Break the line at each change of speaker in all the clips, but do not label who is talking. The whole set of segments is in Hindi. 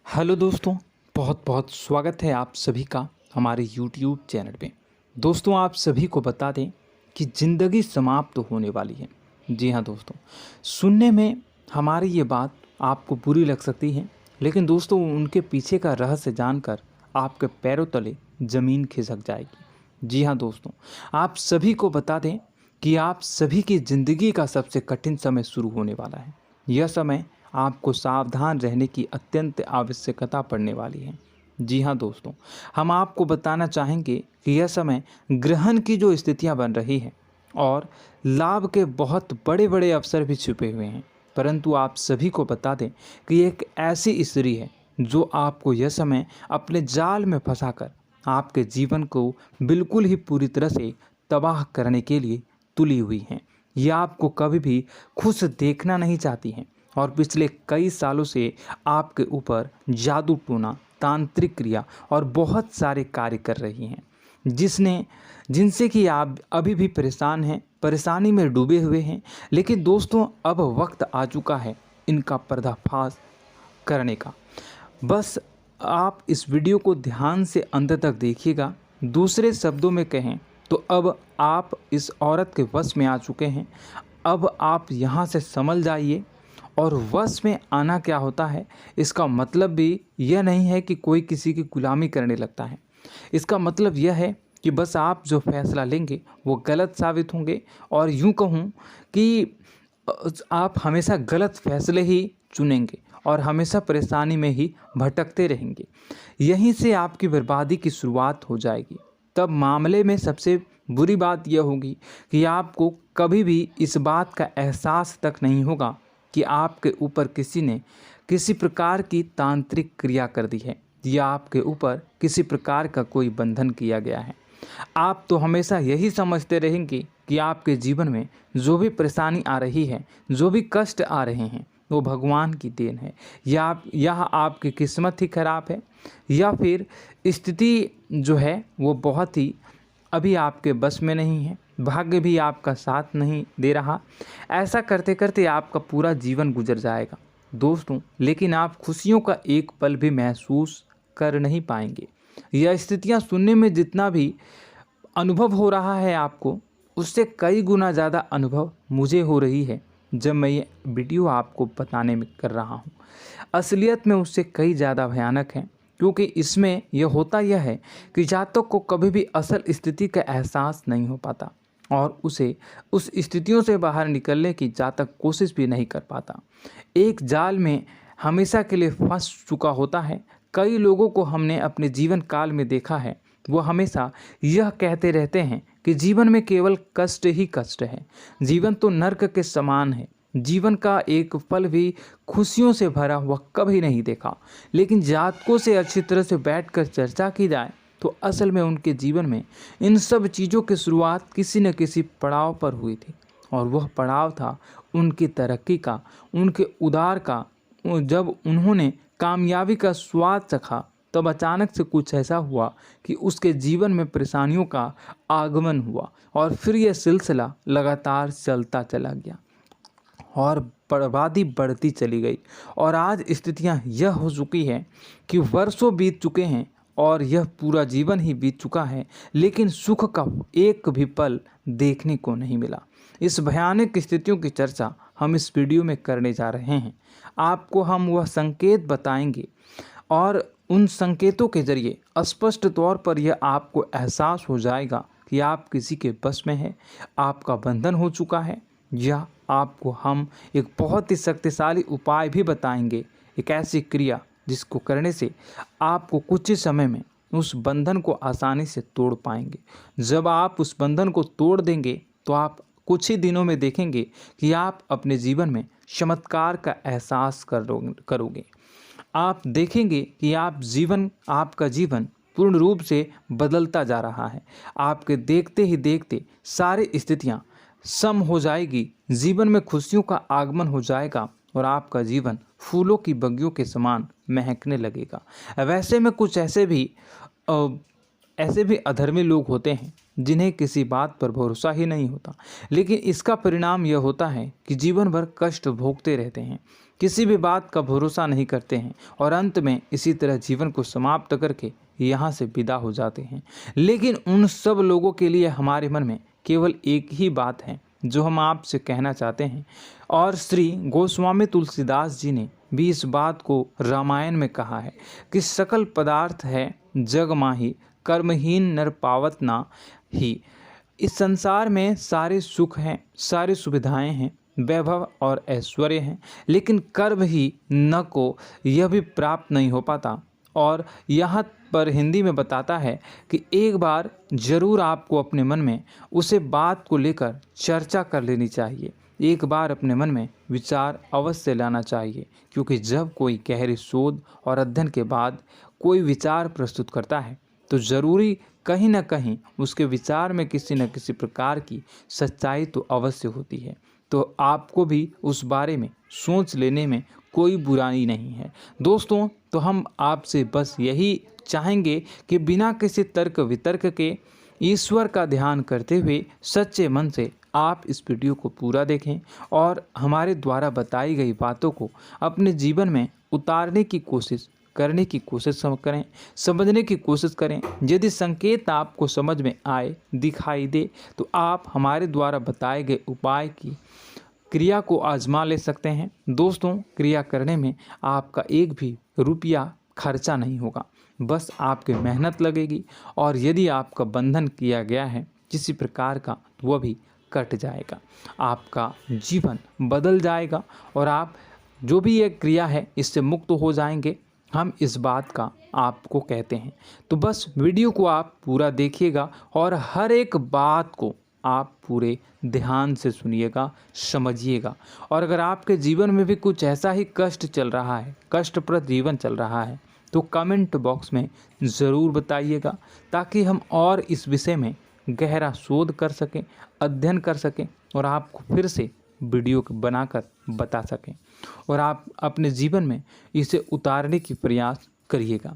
हेलो दोस्तों, बहुत बहुत स्वागत है आप सभी का हमारे YouTube चैनल पे। दोस्तों, आप सभी को बता दें कि ज़िंदगी समाप्त होने वाली है। जी हाँ दोस्तों, सुनने में हमारी ये बात आपको बुरी लग सकती है, लेकिन दोस्तों उनके पीछे का रहस्य जानकर आपके पैरों तले ज़मीन खिसक जाएगी। जी हाँ दोस्तों, आप सभी को बता दें कि आप सभी की ज़िंदगी का सबसे कठिन समय शुरू होने वाला है। यह समय आपको सावधान रहने की अत्यंत आवश्यकता पड़ने वाली है। जी हाँ दोस्तों, हम आपको बताना चाहेंगे कि यह समय ग्रहण की जो स्थितियाँ बन रही है और लाभ के बहुत बड़े बड़े अवसर भी छुपे हुए हैं। परंतु आप सभी को बता दें कि एक ऐसी स्त्री है जो आपको यह समय अपने जाल में फंसाकर आपके जीवन को बिल्कुल ही पूरी तरह से तबाह करने के लिए तुली हुई हैं। यह आपको कभी भी खुश देखना नहीं चाहती हैं और पिछले कई सालों से आपके ऊपर जादू टोना, तांत्रिक क्रिया और बहुत सारे कार्य कर रही हैं, जिनसे कि आप अभी भी परेशान हैं, परेशानी में डूबे हुए हैं। लेकिन दोस्तों, अब वक्त आ चुका है इनका पर्दाफाश करने का। बस आप इस वीडियो को ध्यान से अंत तक देखिएगा। दूसरे शब्दों में कहें तो अब आप इस औरत के वश में आ चुके हैं। अब आप यहाँ से संभल जाइए। और वश में आना क्या होता है, इसका मतलब भी यह नहीं है कि कोई किसी की गुलामी करने लगता है। इसका मतलब यह है कि बस आप जो फैसला लेंगे वो गलत साबित होंगे, और यूँ कहूँ कि आप हमेशा गलत फैसले ही चुनेंगे और हमेशा परेशानी में ही भटकते रहेंगे। यहीं से आपकी बर्बादी की शुरुआत हो जाएगी। तब मामले में सबसे बुरी बात यह होगी कि आपको कभी भी इस बात का एहसास तक नहीं होगा कि आपके ऊपर किसी ने किसी प्रकार की तांत्रिक क्रिया कर दी है या आपके ऊपर किसी प्रकार का कोई बंधन किया गया है। आप तो हमेशा यही समझते रहेंगे कि आपके जीवन में जो भी परेशानी आ रही है, जो भी कष्ट आ रहे हैं, वो भगवान की देन है, या आपकी किस्मत ही खराब है, या फिर स्थिति जो है वो बहुत ही अभी आपके बस में नहीं है, भाग्य भी आपका साथ नहीं दे रहा। ऐसा करते करते आपका पूरा जीवन गुजर जाएगा दोस्तों, लेकिन आप खुशियों का एक पल भी महसूस कर नहीं पाएंगे। यह स्थितियां सुनने में जितना भी अनुभव हो रहा है आपको, उससे कई गुना ज़्यादा अनुभव मुझे हो रही है जब मैं ये वीडियो आपको बताने में कर रहा हूँ। असलियत में उससे कई ज़्यादा भयानक है, क्योंकि इसमें यह होता यह है कि जातक को कभी भी असल स्थिति का एहसास नहीं हो पाता और उसे उस स्थितियों से बाहर निकलने की जातक कोशिश भी नहीं कर पाता। एक जाल में हमेशा के लिए फंस चुका होता है। कई लोगों को हमने अपने जीवन काल में देखा है, वो हमेशा यह कहते रहते हैं कि जीवन में केवल कष्ट ही कष्ट है, जीवन तो नर्क के समान है, जीवन का एक पल भी खुशियों से भरा हुआ कभी नहीं देखा। लेकिन जातकों से अच्छी तरह से बैठकर चर्चा की जाए तो असल में उनके जीवन में इन सब चीज़ों की शुरुआत किसी न किसी पड़ाव पर हुई थी, और वह पड़ाव था उनकी तरक्की का, उनके उदार का। जब उन्होंने कामयाबी का स्वाद चखा, तब अचानक से कुछ ऐसा हुआ कि उसके जीवन में परेशानियों का आगमन हुआ, और फिर यह सिलसिला लगातार चलता चला गया और बर्बादी बढ़ती चली गई। और आज स्थितियां यह हो चुकी है कि वर्षों बीत चुके हैं और यह पूरा जीवन ही बीत चुका है, लेकिन सुख का एक भी पल देखने को नहीं मिला। इस भयानक स्थितियों की चर्चा हम इस वीडियो में करने जा रहे हैं। आपको हम वह संकेत बताएंगे और उन संकेतों के जरिए स्पष्ट तौर पर यह आपको एहसास हो जाएगा कि आप किसी के बस में हैं, आपका बंधन हो चुका है, या आपको हम एक बहुत ही शक्तिशाली उपाय भी बताएंगे, एक ऐसी क्रिया जिसको करने से आपको कुछ ही समय में उस बंधन को आसानी से तोड़ पाएंगे। जब आप उस बंधन को तोड़ देंगे तो आप कुछ ही दिनों में देखेंगे कि आप अपने जीवन में चमत्कार का एहसास करोगे। आप देखेंगे कि आपका जीवन पूर्ण रूप से बदलता जा रहा है। आपके देखते ही देखते सारी स्थितियां सम हो जाएगी, जीवन में खुशियों का आगमन हो जाएगा और आपका जीवन फूलों की बगियों के समान महकने लगेगा। वैसे में कुछ ऐसे भी अधर्मी लोग होते हैं जिन्हें किसी बात पर भरोसा ही नहीं होता, लेकिन इसका परिणाम यह होता है कि जीवन भर कष्ट भोगते रहते हैं, किसी भी बात का भरोसा नहीं करते हैं और अंत में इसी तरह जीवन को समाप्त करके यहाँ से विदा हो जाते हैं। लेकिन उन सब लोगों के लिए हमारे मन में केवल एक ही बात है जो हम आपसे कहना चाहते हैं, और श्री गोस्वामी तुलसीदास जी ने भी इस बात को रामायण में कहा है कि सकल पदार्थ है जग माही, कर्महीन नर पावत ना ही। इस संसार में सारे सुख हैं, सारी सुविधाएं हैं, वैभव और ऐश्वर्य हैं, लेकिन कर्म ही न को यह भी प्राप्त नहीं हो पाता। और यहाँ पर हिंदी में बताता है कि एक बार जरूर आपको अपने मन में उसे बात को लेकर चर्चा कर लेनी चाहिए, एक बार अपने मन में विचार अवश्य लाना चाहिए, क्योंकि जब कोई गहरी शोध और अध्ययन के बाद कोई विचार प्रस्तुत करता है तो ज़रूरी कहीं ना कहीं उसके विचार में किसी न किसी प्रकार की सच्चाई तो अवश्य होती है। तो आपको भी उस बारे में सोच लेने में कोई बुराई नहीं है। दोस्तों, तो हम आपसे बस यही चाहेंगे कि बिना किसी तर्क वितर्क के ईश्वर का ध्यान करते हुए सच्चे मन से आप इस वीडियो को पूरा देखें और हमारे द्वारा बताई गई बातों को अपने जीवन में उतारने की कोशिश करने की कोशिश करें, समझने की कोशिश करें। यदि संकेत आपको समझ में आए, दिखाई दे, तो आप हमारे द्वारा बताए गए उपाय की क्रिया को आजमा ले सकते हैं। दोस्तों, क्रिया करने में आपका एक भी रुपया खर्चा नहीं होगा, बस आपकी मेहनत लगेगी, और यदि आपका बंधन किया गया है किसी प्रकार का तो वह भी कट जाएगा, आपका जीवन बदल जाएगा और आप जो भी ये क्रिया है इससे मुक्त हो जाएंगे। हम इस बात का आपको कहते हैं। तो बस वीडियो को आप पूरा देखिएगा और हर एक बात को आप पूरे ध्यान से सुनिएगा, समझिएगा। और अगर आपके जीवन में भी कुछ ऐसा ही कष्ट चल रहा है, कष्टप्रद जीवन चल रहा है, तो कमेंट बॉक्स में ज़रूर बताइएगा, ताकि हम और इस विषय में गहरा शोध कर सकें, अध्ययन कर सकें और आपको फिर से वीडियो बनाकर बता सकें और आप अपने जीवन में इसे उतारने की प्रयास करिएगा।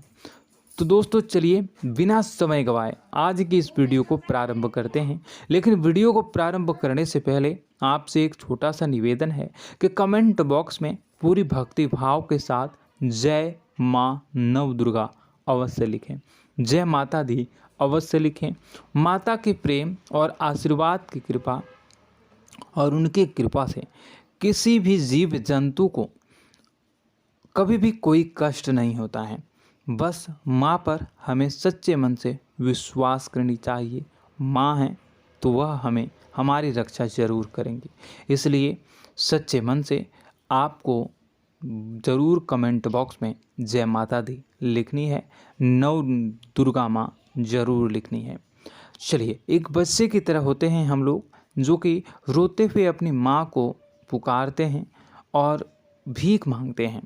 तो दोस्तों, चलिए बिना समय गवाए आज की इस वीडियो को प्रारंभ करते हैं। लेकिन वीडियो को प्रारंभ करने से पहले आपसे एक छोटा सा निवेदन है कि कमेंट बॉक्स में पूरी भक्ति भाव के साथ जय माँ नव दुर्गा अवश्य लिखें, जय माता दी अवश्य लिखें। माता के प्रेम और आशीर्वाद की कृपा और उनकी कृपा से किसी भी जीव जंतु को कभी भी कोई कष्ट नहीं होता है। बस माँ पर हमें सच्चे मन से विश्वास करनी चाहिए। माँ है तो वह हमें हमारी रक्षा जरूर करेंगी। इसलिए सच्चे मन से आपको ज़रूर कमेंट बॉक्स में जय माता दी लिखनी है, नव दुर्गा माँ ज़रूर लिखनी है। चलिए, एक बच्चे की तरह होते हैं हम लोग, जो कि रोते हुए अपनी माँ को पुकारते हैं और भीख मांगते हैं।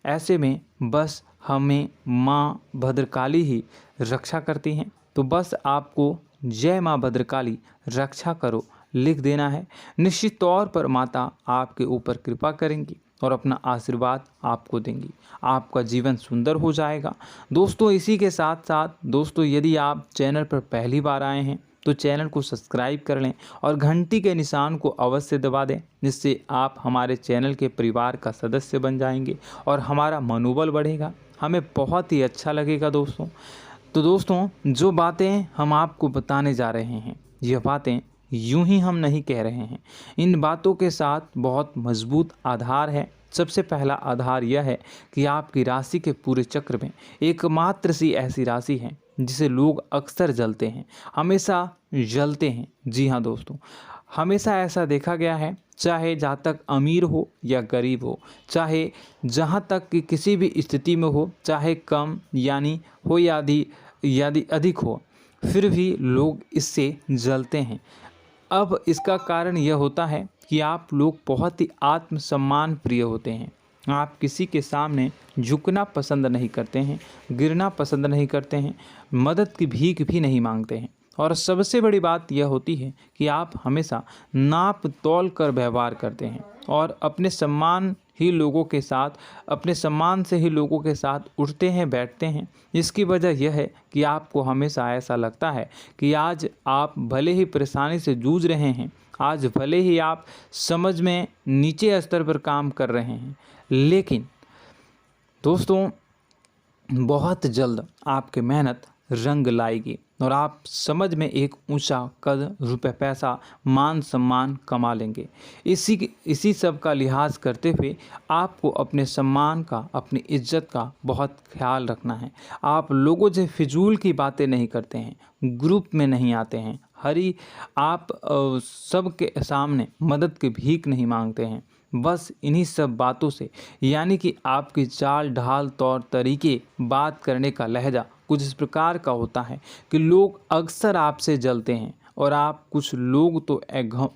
ऐसे में बस हमें माँ भद्रकाली ही रक्षा करती हैं। तो बस आपको जय माँ भद्रकाली रक्षा करो लिख देना है। निश्चित तौर पर माता आपके ऊपर कृपा करेंगी और अपना आशीर्वाद आपको देंगी, आपका जीवन सुंदर हो जाएगा। दोस्तों, इसी के साथ साथ दोस्तों, यदि आप चैनल पर पहली बार आए हैं तो चैनल को सब्सक्राइब कर लें और घंटी के निशान को अवश्य दबा दें, जिससे आप हमारे चैनल के परिवार का सदस्य बन जाएंगे और हमारा मनोबल बढ़ेगा, हमें बहुत ही अच्छा लगेगा दोस्तों। तो दोस्तों, जो बातें हम आपको बताने जा रहे हैं, यह बातें यूं ही हम नहीं कह रहे हैं। इन बातों के साथ बहुत मजबूत आधार है। सबसे पहला आधार यह है कि आपकी राशि के पूरे चक्र में एकमात्र सी ऐसी राशि है जिसे लोग अक्सर जलते हैं, हमेशा जलते हैं। जी हाँ दोस्तों, हमेशा ऐसा देखा गया है, चाहे जहाँ तक अमीर हो या गरीब हो, चाहे जहाँ तक कि किसी भी स्थिति में हो, चाहे कम यानी हो या अधिक हो, फिर भी लोग इससे जलते हैं। अब इसका कारण यह होता है कि आप लोग बहुत ही आत्मसम्मान प्रिय होते हैं। आप किसी के सामने झुकना पसंद नहीं करते हैं, गिरना पसंद नहीं करते हैं, मदद की भीख भी नहीं मांगते हैं और सबसे बड़ी बात यह होती है कि आप हमेशा नाप तौल कर व्यवहार करते हैं और अपने सम्मान से ही लोगों के साथ उठते हैं बैठते हैं। इसकी वजह यह है कि आपको हमेशा ऐसा लगता है कि आज आप भले ही परेशानी से जूझ रहे हैं, आज भले ही आप समझ में नीचे स्तर पर काम कर रहे हैं, लेकिन दोस्तों बहुत जल्द आपकी मेहनत रंग लाएगी और आप समझ में एक ऊंचा कद, रुपए, पैसा, मान सम्मान कमा लेंगे। इसी सब का लिहाज करते हुए आपको अपने सम्मान का, अपनी इज्जत का बहुत ख्याल रखना है। आप लोगों से फिजूल की बातें नहीं करते हैं, ग्रुप में नहीं आते हैं, आप सबके सामने मदद की भीख नहीं मांगते हैं। बस इन्हीं सब बातों से, यानी कि आपकी चाल ढाल, तौर तरीके, बात करने का लहजा कुछ इस प्रकार का होता है कि लोग अक्सर आपसे जलते हैं और कुछ लोग तो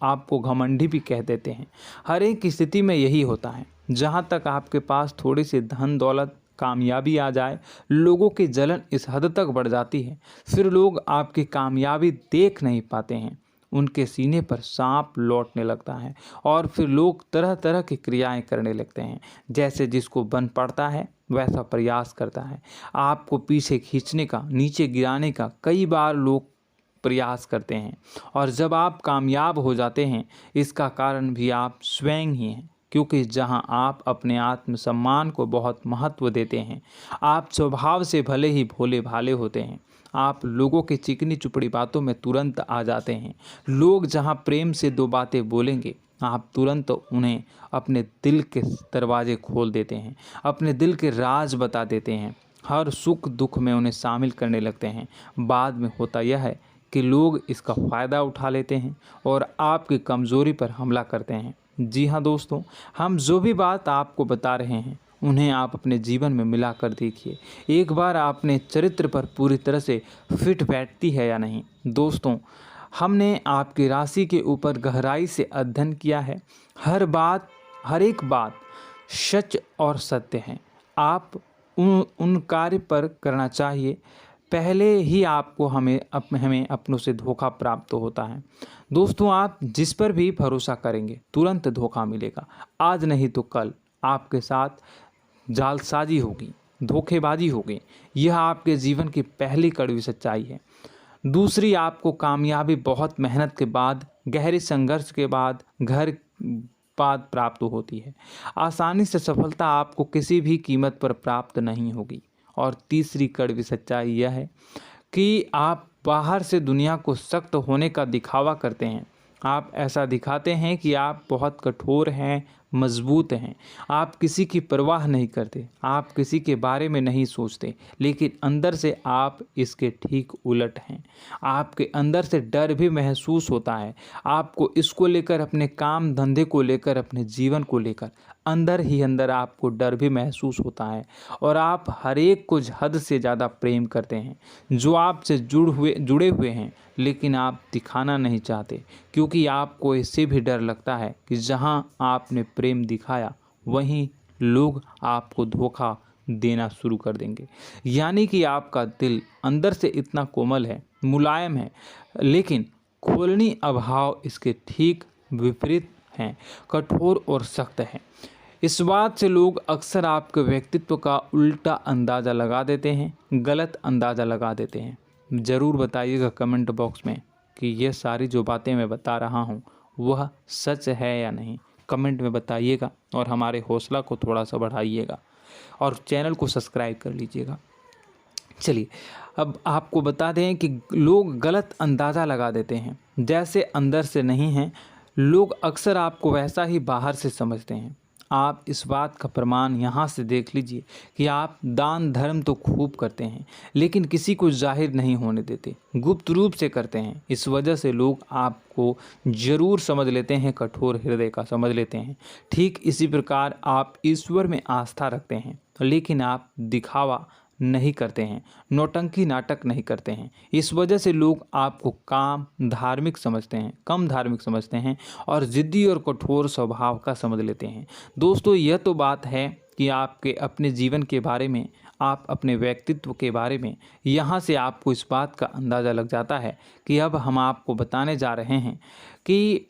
आपको घमंडी भी कह देते हैं। हर एक स्थिति में यही होता है। जहाँ तक आपके पास थोड़ी सी धन दौलत, कामयाबी आ जाए, लोगों की जलन इस हद तक बढ़ जाती है, फिर लोग आपकी कामयाबी देख नहीं पाते हैं। उनके सीने पर सांप लौटने लगता है और फिर लोग तरह तरह की क्रियाएं करने लगते हैं। जैसे जिसको बन पड़ता है वैसा प्रयास करता है। आपको पीछे खींचने का, नीचे गिराने का कई बार लोग प्रयास करते हैं और जब आप कामयाब हो जाते हैं, इसका कारण भी आप स्वयं ही हैं। क्योंकि जहां आप अपने आत्मसम्मान को बहुत महत्व देते हैं, आप स्वभाव से भले ही भोले भाले होते हैं, आप लोगों की चिकनी चुपड़ी बातों में तुरंत आ जाते हैं। लोग जहां प्रेम से दो बातें बोलेंगे, आप तुरंत उन्हें अपने दिल के दरवाजे खोल देते हैं, अपने दिल के राज बता देते हैं, हर सुख दुख में उन्हें शामिल करने लगते हैं। बाद में होता यह है कि लोग इसका फ़ायदा उठा लेते हैं और आपकी कमज़ोरी पर हमला करते हैं। जी हाँ दोस्तों, हम जो भी बात आपको बता रहे हैं उन्हें आप अपने जीवन में मिला कर देखिए। एक बार आपने चरित्र पर पूरी तरह से फिट बैठती है या नहीं। दोस्तों, हमने आपकी राशि के ऊपर गहराई से अध्ययन किया है। हर एक बात सच और सत्य है। आप उन कार्य पर करना चाहिए, पहले ही आपको हमें अपनों से धोखा प्राप्त होता है। दोस्तों, आप जिस पर भी भरोसा करेंगे तुरंत धोखा मिलेगा। आज नहीं तो कल आपके साथ जालसाजी होगी, धोखेबाजी होगी। यह आपके जीवन की पहली कड़वी सच्चाई है। दूसरी, आपको कामयाबी बहुत मेहनत के बाद, गहरे संघर्ष के बाद प्राप्त होती है। आसानी से सफलता आपको किसी भी कीमत पर प्राप्त नहीं होगी। और तीसरी कड़वी सच्चाई यह है कि आप बाहर से दुनिया को सख्त होने का दिखावा करते हैं। आप ऐसा दिखाते हैं कि आप बहुत कठोर हैं, मजबूत हैं। आप किसी की परवाह नहीं करते, आप किसी के बारे में नहीं सोचते, लेकिन अंदर से आप इसके ठीक उलट हैं। आपके अंदर से डर भी महसूस होता है। आपको इसको लेकर, अपने काम धंधे को लेकर, अपने जीवन को लेकर अंदर ही अंदर आपको डर भी महसूस होता है और आप हर एक को हद से ज़्यादा प्रेम करते हैं, जो आपसे जुड़े हुए हैं, लेकिन आप दिखाना नहीं चाहते, क्योंकि आपको इससे भी डर लगता है कि जहां आपने प्रेम दिखाया वहीं लोग आपको धोखा देना शुरू कर देंगे। यानी कि आपका दिल अंदर से इतना कोमल है, मुलायम है, लेकिन खोलनी अभाव इसके ठीक विपरीत हैं, कठोर और सख्त हैं। इस बात से लोग अक्सर आपके व्यक्तित्व का उल्टा अंदाज़ा लगा देते हैं, गलत अंदाज़ा लगा देते हैं। ज़रूर बताइएगा कमेंट बॉक्स में कि ये सारी जो बातें मैं बता रहा हूँ वह सच है या नहीं। कमेंट में बताइएगा और हमारे हौसला को थोड़ा सा बढ़ाइएगा और चैनल को सब्सक्राइब कर लीजिएगा। चलिए, अब आपको बता दें कि लोग गलत अंदाज़ा लगा देते हैं। जैसे अंदर से नहीं हैं, लोग अक्सर आपको वैसा ही बाहर से समझते हैं। आप इस बात का प्रमाण यहाँ से देख लीजिए कि आप दान धर्म तो खूब करते हैं, लेकिन किसी को जाहिर नहीं होने देते, गुप्त रूप से करते हैं। इस वजह से लोग आपको ज़रूर समझ लेते हैं, कठोर हृदय का समझ लेते हैं। ठीक इसी प्रकार आप ईश्वर में आस्था रखते हैं, लेकिन आप दिखावा नहीं करते हैं, नौटंकी नाटक नहीं करते हैं। इस वजह से लोग आपको कम धार्मिक समझते हैं और ज़िद्दी और कठोर स्वभाव का समझ लेते हैं। दोस्तों, यह तो बात है कि आपके अपने जीवन के बारे में, आप अपने व्यक्तित्व के बारे में, यहाँ से आपको इस बात का अंदाज़ा लग जाता है कि अब हम आपको बताने जा रहे हैं कि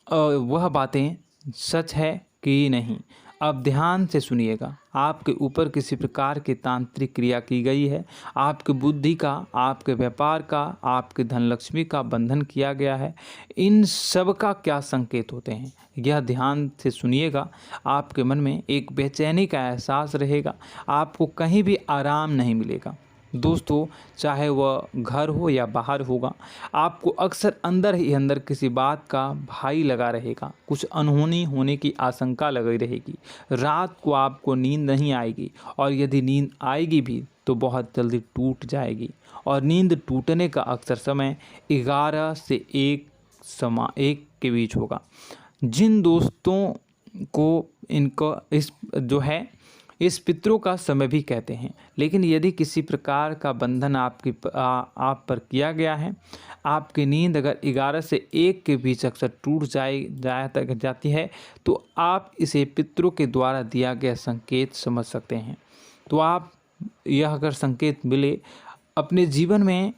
वह बातें सच है कि नहीं। अब ध्यान से सुनिएगा। आपके ऊपर किसी प्रकार की तांत्रिक क्रिया की गई है, आपकी बुद्धि का, आपके व्यापार का, आपके धनलक्ष्मी का बंधन किया गया है। इन सब का क्या संकेत होते हैं, यह ध्यान से सुनिएगा। आपके मन में एक बेचैनी का एहसास रहेगा, आपको कहीं भी आराम नहीं मिलेगा। दोस्तों, चाहे वह घर हो या बाहर होगा, आपको अक्सर अंदर ही अंदर किसी बात का भय लगा रहेगा, कुछ अनहोनी होने की आशंका लगी रहेगी। रात को आपको नींद नहीं आएगी, और यदि नींद आएगी भी तो बहुत जल्दी टूट जाएगी। और नींद टूटने का अक्सर समय 11 से 1 के बीच होगा। जिन दोस्तों को इनको इस पितरों का समय भी कहते हैं। लेकिन यदि किसी प्रकार का बंधन आप पर किया गया है, आपकी नींद अगर 11 से 1 के बीच अक्सर टूट जाती है, तो आप इसे पितरों के द्वारा दिया गया संकेत समझ सकते हैं। तो आप यह अगर संकेत मिले अपने जीवन में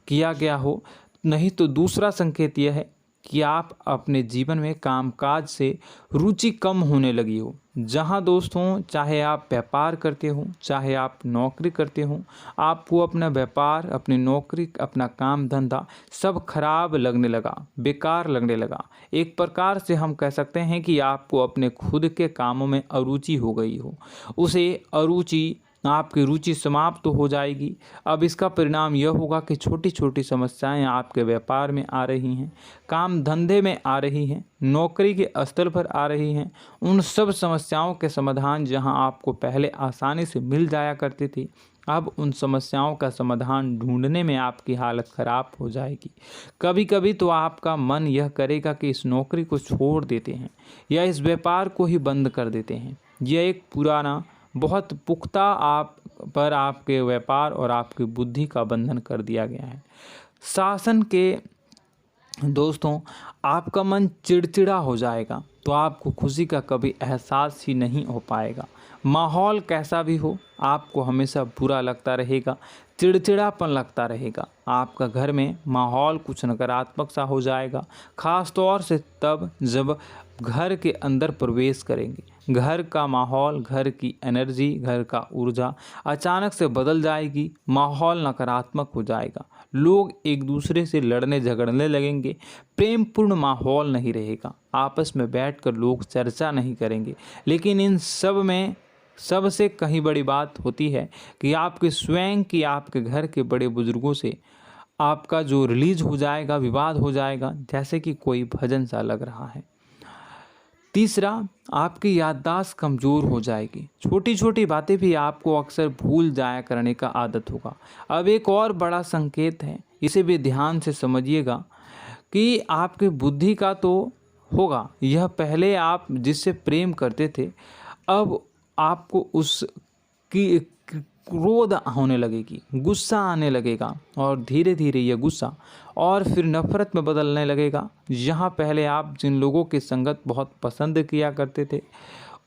किया गया हो, नहीं तो दूसरा संकेत यह है कि आप अपने जीवन में कामकाज से रुचि कम होने लगी हो। जहां दोस्तों, चाहे आप व्यापार करते हो, चाहे आप नौकरी करते हो, आपको अपना व्यापार, अपनी नौकरी, अपना काम धंधा सब खराब लगने लगा, बेकार लगने लगा। एक प्रकार से हम कह सकते हैं कि आपको अपने खुद के कामों में अरुचि हो गई हो। उसे अरुचि, आपकी रुचि समाप्त तो हो जाएगी। अब इसका परिणाम यह होगा कि छोटी छोटी समस्याएं आपके व्यापार में आ रही हैं, काम धंधे में आ रही हैं, नौकरी के स्तर पर आ रही हैं। उन सब समस्याओं के समाधान जहां आपको पहले आसानी से मिल जाया करती थी, अब उन समस्याओं का समाधान ढूंढने में आपकी हालत ख़राब हो जाएगी। कभी कभी तो आपका मन यह करेगा कि इस नौकरी को छोड़ देते हैं या इस व्यापार को ही बंद कर देते हैं। यह एक पुराना, बहुत पुख्ता आप पर आपके व्यापार और आपकी बुद्धि का बंधन कर दिया गया है। शासन के दोस्तों, आपका मन चिड़चिड़ा हो जाएगा, तो आपको खुशी का कभी एहसास ही नहीं हो पाएगा। माहौल कैसा भी हो, आपको हमेशा बुरा लगता रहेगा, चिड़चिड़ापन लगता रहेगा। आपका घर में माहौल कुछ नकारात्मक सा हो जाएगा, ख़ास तौर से तब जब घर के अंदर प्रवेश करेंगे। घर का माहौल, घर की एनर्जी, घर का ऊर्जा अचानक से बदल जाएगी, माहौल नकारात्मक हो जाएगा। लोग एक दूसरे से लड़ने झगड़ने लगेंगे, प्रेमपूर्ण माहौल नहीं रहेगा, आपस में बैठकर लोग चर्चा नहीं करेंगे। लेकिन इन सब में सबसे कहीं बड़ी बात होती है कि आपके स्वयं की, आपके घर के बड़े बुजुर्गों से आपका जो रिलीज हो जाएगा, विवाद हो जाएगा, जैसे कि कोई भजन सा लग रहा है। तीसरा, आपकी याददाश्त कमज़ोर हो जाएगी, छोटी छोटी बातें भी आपको अक्सर भूल जाया करने का आदत होगा। अब एक और बड़ा संकेत है, इसे भी ध्यान से समझिएगा कि आपकी बुद्धि का तो होगा, यह पहले आप जिससे प्रेम करते थे, अब आपको उसकी क्रोध होने लगेगी, गुस्सा आने लगेगा, और धीरे धीरे यह गुस्सा और फिर नफरत में बदलने लगेगा। यहाँ पहले आप जिन लोगों की संगत बहुत पसंद किया करते थे,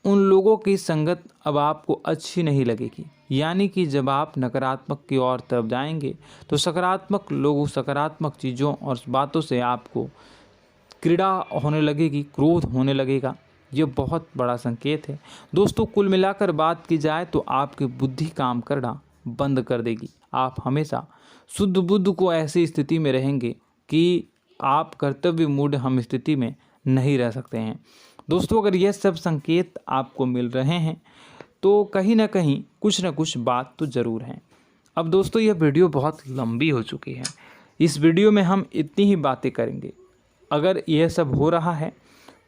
उन लोगों की संगत अब आपको अच्छी नहीं लगेगी। यानी कि जब आप नकारात्मक की ओर तरफ जाएंगे, तो सकारात्मक लोगों, सकारात्मक चीज़ों और बातों से आपको क्रीड़ा होने लगेगी, क्रोध होने लगेगा। ये बहुत बड़ा संकेत है दोस्तों। कुल मिलाकर बात की जाए तो आपकी बुद्धि काम करना बंद कर देगी। आप हमेशा शुद्ध बुद्ध को ऐसी स्थिति में रहेंगे कि आप कर्तव्य मूढ़ हम स्थिति में नहीं रह सकते हैं। दोस्तों, अगर यह सब संकेत आपको मिल रहे हैं तो कहीं ना कहीं कुछ ना कुछ बात तो ज़रूर है। अब दोस्तों, यह वीडियो बहुत लंबी हो चुकी है, इस वीडियो में हम इतनी ही बातें करेंगे। अगर यह सब हो रहा है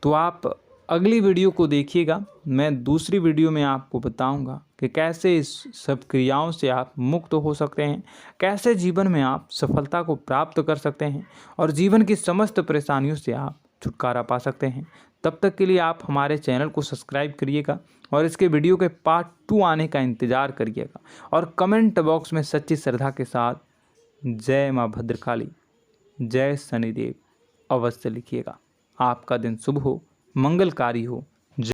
तो आप अगली वीडियो को देखिएगा। मैं दूसरी वीडियो में आपको बताऊंगा कि कैसे इस सब क्रियाओं से आप मुक्त हो सकते हैं, कैसे जीवन में आप सफलता को प्राप्त कर सकते हैं और जीवन की समस्त परेशानियों से आप छुटकारा पा सकते हैं। तब तक के लिए आप हमारे चैनल को सब्सक्राइब करिएगा और इसके वीडियो के पार्ट 2 आने का इंतज़ार करिएगा। और कमेंट बॉक्स में सच्ची श्रद्धा के साथ जय माँ भद्रकाली, जय शनिदेव अवश्य लिखिएगा। आपका दिन शुभ हो, मंगलकारी हो।